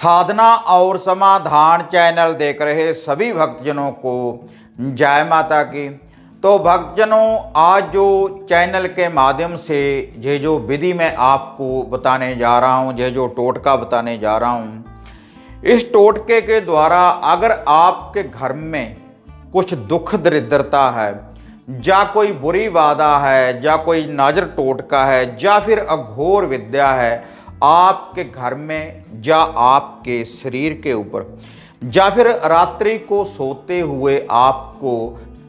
साधना और समाधान चैनल देख रहे सभी भक्तजनों को जय माता की। तो भक्तजनों, आज जो चैनल के माध्यम से ये जो विधि मैं आपको बताने जा रहा हूँ, ये जो टोटका बताने जा रहा हूँ, इस टोटके के द्वारा अगर आपके घर में कुछ दुख दरिद्रता है, या कोई बुरी बाधा है, या कोई नाजर टोटका है, या फिर अघोर विद्या है आपके घर में या आपके शरीर के ऊपर, या फिर रात्रि को सोते हुए आपको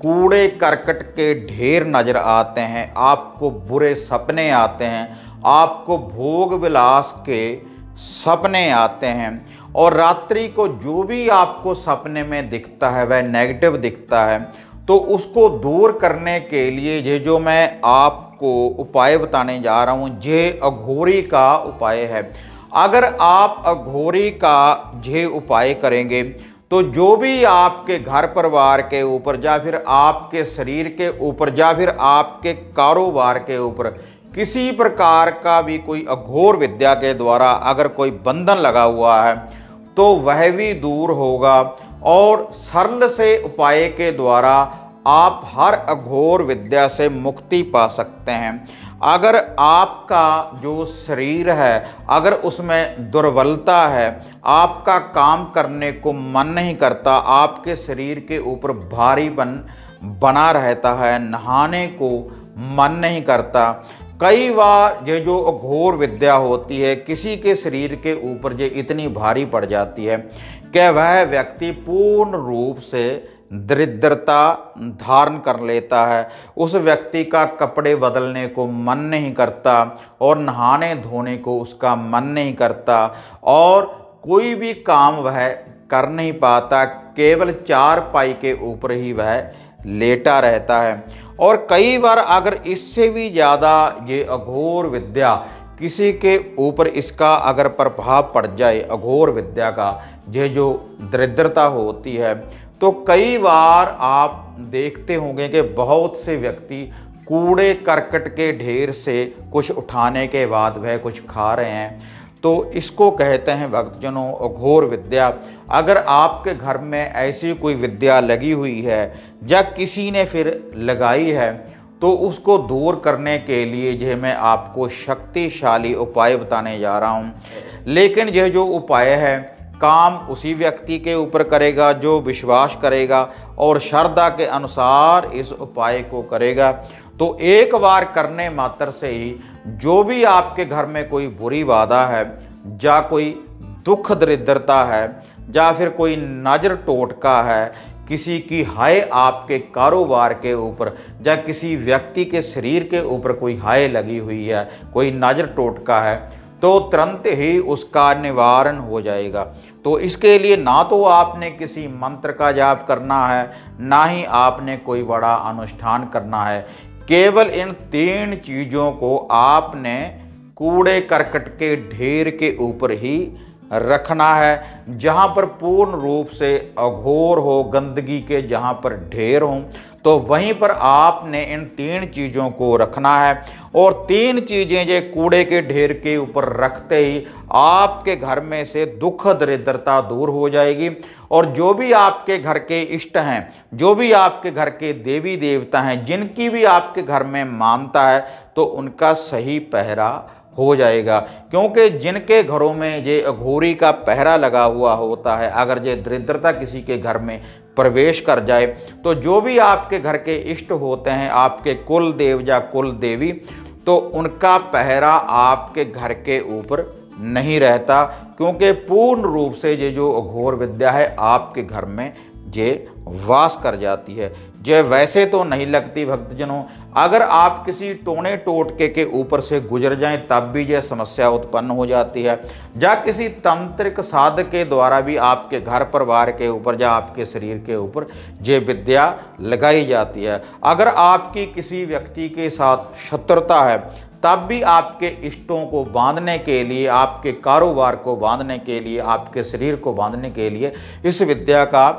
कूड़े करकट के ढेर नजर आते हैं, आपको बुरे सपने आते हैं, आपको भोग विलास के सपने आते हैं, और रात्रि को जो भी आपको सपने में दिखता है वह नेगेटिव दिखता है, तो उसको दूर करने के लिए ये जो मैं आपको उपाय बताने जा रहा हूँ, ये अघोरी का उपाय है। अगर आप अघोरी का ये उपाय करेंगे तो जो भी आपके घर परिवार के ऊपर, या फिर आपके शरीर के ऊपर, या फिर आपके कारोबार के ऊपर किसी प्रकार का भी कोई अघोर विद्या के द्वारा अगर कोई बंधन लगा हुआ है तो वह भी दूर होगा, और सरल से उपाय के द्वारा आप हर अघोर विद्या से मुक्ति पा सकते हैं। अगर आपका जो शरीर है अगर उसमें दुर्बलता है, आपका काम करने को मन नहीं करता, आपके शरीर के ऊपर भारीपन बना रहता है, नहाने को मन नहीं करता, कई बार ये जो अघोर विद्या होती है किसी के शरीर के ऊपर ये इतनी भारी पड़ जाती है कि वह व्यक्ति पूर्ण रूप से दरिद्रता धारण कर लेता है। उस व्यक्ति का कपड़े बदलने को मन नहीं करता, और नहाने धोने को उसका मन नहीं करता, और कोई भी काम वह कर नहीं पाता, केवल चारपाई के ऊपर ही वह लेटा रहता है। और कई बार अगर इससे भी ज़्यादा ये अघोर विद्या किसी के ऊपर इसका अगर प्रभाव पड़ जाए, अघोर विद्या का ये जो दरिद्रता होती है, तो कई बार आप देखते होंगे कि बहुत से व्यक्ति कूड़े करकट के ढेर से कुछ उठाने के बाद वह कुछ खा रहे हैं, तो इसको कहते हैं भक्तजनों अघोर विद्या। अगर आपके घर में ऐसी कोई विद्या लगी हुई है या किसी ने फिर लगाई है, तो उसको दूर करने के लिए जो मैं आपको शक्तिशाली उपाय बताने जा रहा हूँ। लेकिन यह जो उपाय है काम उसी व्यक्ति के ऊपर करेगा जो विश्वास करेगा और श्रद्धा के अनुसार इस उपाय को करेगा। तो एक बार करने मात्र से ही जो भी आपके घर में कोई बुरी बाधा है, या कोई दुख दरिद्रता है, या फिर कोई नजर टोटका है, किसी की हाय आपके कारोबार के ऊपर, या किसी व्यक्ति के शरीर के ऊपर कोई हाय लगी हुई है, कोई नजर टोटका है, तो तुरंत ही उसका निवारण हो जाएगा। तो इसके लिए ना तो आपने किसी मंत्र का जाप करना है, ना ही आपने कोई बड़ा अनुष्ठान करना है। केवल इन 3 चीज़ों को आपने कूड़े करकट के ढेर के ऊपर ही रखना है। जहाँ पर पूर्ण रूप से अघोर हो, गंदगी के जहाँ पर ढेर हों, तो वहीं पर आपने इन 3 चीज़ों को रखना है। और 3 चीज़ें जो कूड़े के ढेर के ऊपर रखते ही आपके घर में से दुख दरिद्रता दूर हो जाएगी। और जो भी आपके घर के इष्ट हैं, जो भी आपके घर के देवी देवता हैं, जिनकी भी आपके घर में मानता है, तो उनका सही पहरा हो जाएगा। क्योंकि जिनके घरों में ये अघोरी का पहरा लगा हुआ होता है, अगर ये दरिद्रता किसी के घर में प्रवेश कर जाए, तो जो भी आपके घर के इष्ट होते हैं, आपके कुल देव या कुल देवी, तो उनका पहरा आपके घर के ऊपर नहीं रहता। क्योंकि पूर्ण रूप से ये जो अघोर विद्या है आपके घर में ये वास कर जाती है। ये वैसे तो नहीं लगती भक्तजनों, अगर आप किसी टोने टोटके के ऊपर से गुजर जाएं तब भी यह समस्या उत्पन्न हो जाती है, या किसी तांत्रिक साधक के द्वारा भी आपके घर परिवार के ऊपर या आपके शरीर के ऊपर ये विद्या लगाई जाती है। अगर आपकी किसी व्यक्ति के साथ शत्रुता है, तब भी आपके इष्टों को बांधने के लिए, आपके कारोबार को बांधने के लिए, आपके शरीर को बांधने के लिए इस विद्या का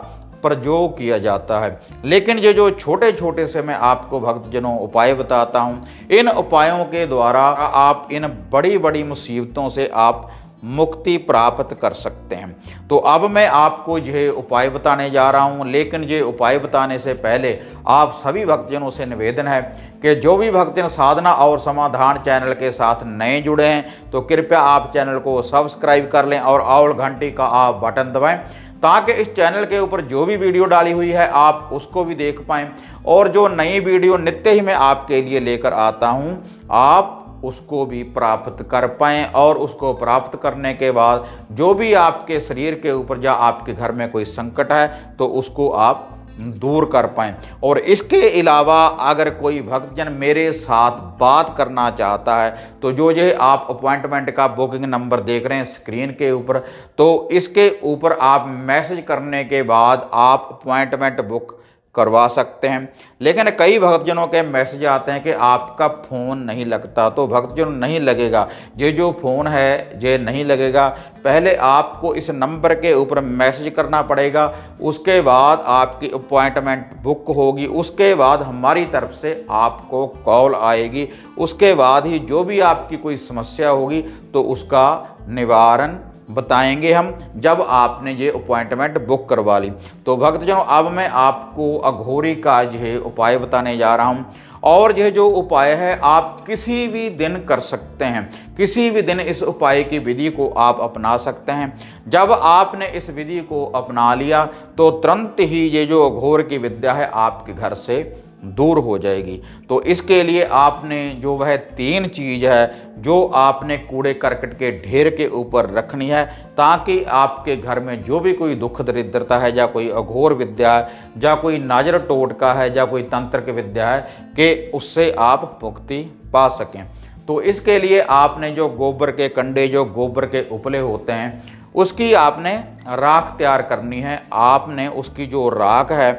प्रयोग किया जाता है। लेकिन ये जो छोटे छोटे से मैं आपको भक्तजनों उपाय बताता हूँ, इन उपायों के द्वारा आप इन बड़ी बड़ी मुसीबतों से आप मुक्ति प्राप्त कर सकते हैं। तो अब मैं आपको ये उपाय बताने जा रहा हूँ, लेकिन ये उपाय बताने से पहले आप सभी भक्तजनों से निवेदन है कि जो भी भक्तजन साधना और समाधान चैनल के साथ नए जुड़े हैं तो कृपया आप चैनल को सब्सक्राइब कर लें और ऑल घंटी का आप बटन दबाएं, ताकि इस चैनल के ऊपर जो भी वीडियो डाली हुई है आप उसको भी देख पाएँ, और जो नई वीडियो नित्य ही मैं आपके लिए लेकर आता हूँ आप उसको भी प्राप्त कर पाएँ, और उसको प्राप्त करने के बाद जो भी आपके शरीर के ऊपर या आपके घर में कोई संकट है तो उसको आप दूर कर पाएँ। और इसके अलावा अगर कोई भक्तजन मेरे साथ बात करना चाहता है तो जो आप अपॉइंटमेंट का बुकिंग नंबर देख रहे हैं स्क्रीन के ऊपर, तो इसके ऊपर आप मैसेज करने के बाद आप अपॉइंटमेंट बुक करवा सकते हैं। लेकिन कई भक्तजनों के मैसेज आते हैं कि आपका फ़ोन नहीं लगता, तो भक्तजन नहीं लगेगा, ये जो फ़ोन है ये नहीं लगेगा। पहले आपको इस नंबर के ऊपर मैसेज करना पड़ेगा, उसके बाद आपकी अपॉइंटमेंट बुक होगी, उसके बाद हमारी तरफ से आपको कॉल आएगी, उसके बाद ही जो भी आपकी कोई समस्या होगी तो उसका निवारण बताएंगे हम, जब आपने ये अपॉइंटमेंट बुक करवा ली। तो भक्तजनों अब मैं आपको अघोरी का यह उपाय बताने जा रहा हूँ, और यह जो उपाय है आप किसी भी दिन कर सकते हैं, किसी भी दिन इस उपाय की विधि को आप अपना सकते हैं। जब आपने इस विधि को अपना लिया तो तुरंत ही ये जो अघोर की विद्या है आपके घर से दूर हो जाएगी। तो इसके लिए आपने जो वह 3 चीज़ है जो आपने कूड़े करकट के ढेर के ऊपर रखनी है, ताकि आपके घर में जो भी कोई दुख दरिद्रता है या कोई अघोर विद्या है या कोई नाजर टोटका है या कोई तंत्र की विद्या है कि उससे आप मुक्ति पा सकें। तो इसके लिए आपने जो गोबर के कंडे, जो गोबर के उपले होते हैं, उसकी आपने राख तैयार करनी है। आपने उसकी जो राख है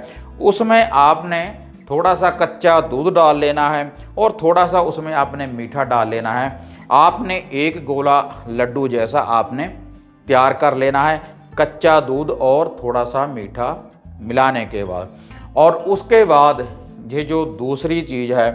उसमें आपने थोड़ा सा कच्चा दूध डाल लेना है और थोड़ा सा उसमें आपने मीठा डाल लेना है। आपने एक गोला लड्डू जैसा आपने तैयार कर लेना है कच्चा दूध और थोड़ा सा मीठा मिलाने के बाद। और उसके बाद ये जो दूसरी चीज़ है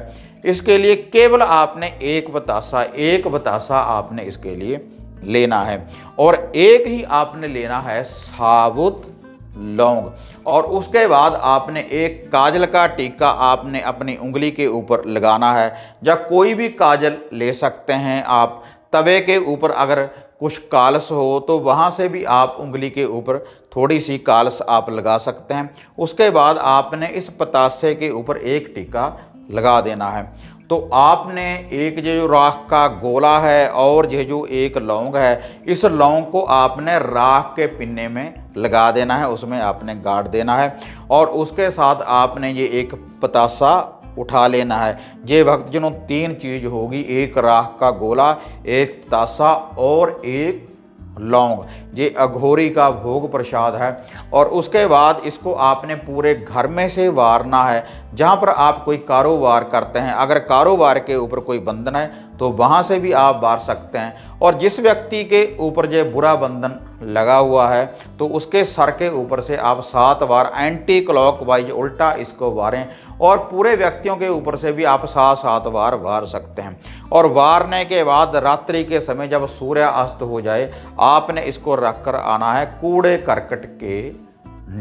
इसके लिए केवल आपने एक बतासा आपने इसके लिए लेना है, और एक ही आपने लेना है साबुत लौंग। और उसके बाद आपने एक काजल का टीका आपने अपनी उंगली के ऊपर लगाना है, या कोई भी काजल ले सकते हैं आप। तवे के ऊपर अगर कुछ कालस हो तो वहाँ से भी आप उंगली के ऊपर थोड़ी सी कालस आप लगा सकते हैं। उसके बाद आपने इस पतासे के ऊपर एक टीका लगा देना है। तो आपने एक जो राख का गोला है और ये जो एक लौंग है, इस लौंग को आपने राख के पिन्ने में लगा देना है, उसमें आपने गाड़ देना है, और उसके साथ आपने ये एक पतासा उठा लेना है। ये भक्तजनों 3 चीज़ होगी, एक राख का गोला, एक पतासा और एक लौंग। ये अघोरी का भोग प्रसाद है। और उसके बाद इसको आपने पूरे घर में से वारना है, जहाँ पर आप कोई कारोबार करते हैं। अगर कारोबार के ऊपर कोई बंधन है तो वहाँ से भी आप वार सकते हैं। और जिस व्यक्ति के ऊपर ये बुरा बंधन लगा हुआ है तो उसके सर के ऊपर से आप 7 बार एंटी क्लॉकवाइज उल्टा इसको वारें, और पूरे व्यक्तियों के ऊपर से भी आप 7 बार वार सकते हैं। और वारने के बाद रात्रि के समय जब सूर्य अस्त हो जाए आपने इसको रख कर आना है कूड़े करकट के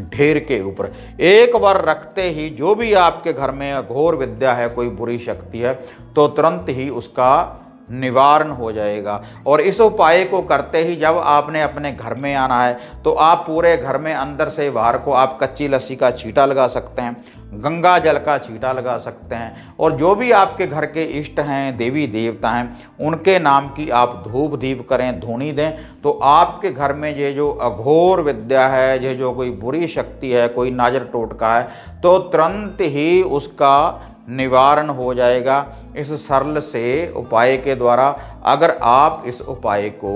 ढेर के ऊपर। एक बार रखते ही जो भी आपके घर में अघोर विद्या है, कोई बुरी शक्ति है, तो तुरंत ही उसका निवारण हो जाएगा। और इस उपाय को करते ही जब आपने अपने घर में आना है तो आप पूरे घर में अंदर से बाहर को आप कच्ची लस्सी का छींटा लगा सकते हैं, गंगा जल का छींटा लगा सकते हैं, और जो भी आपके घर के इष्ट हैं, देवी देवता हैं, उनके नाम की आप धूप दीप करें, धूनी दें, तो आपके घर में ये जो अघोर विद्या है, ये जो कोई बुरी शक्ति है, कोई नाजर टोटका है, तो तुरंत ही उसका निवारण हो जाएगा इस सरल से उपाय के द्वारा, अगर आप इस उपाय को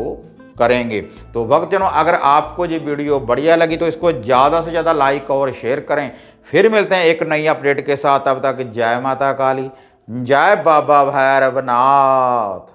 करेंगे। तो भक्तजनों, अगर आपको ये वीडियो बढ़िया लगी तो इसको ज़्यादा से ज़्यादा लाइक और शेयर करें। फिर मिलते हैं एक नई अपडेट के साथ, तब तक जय माता काली, जय बाबा भैरवनाथ।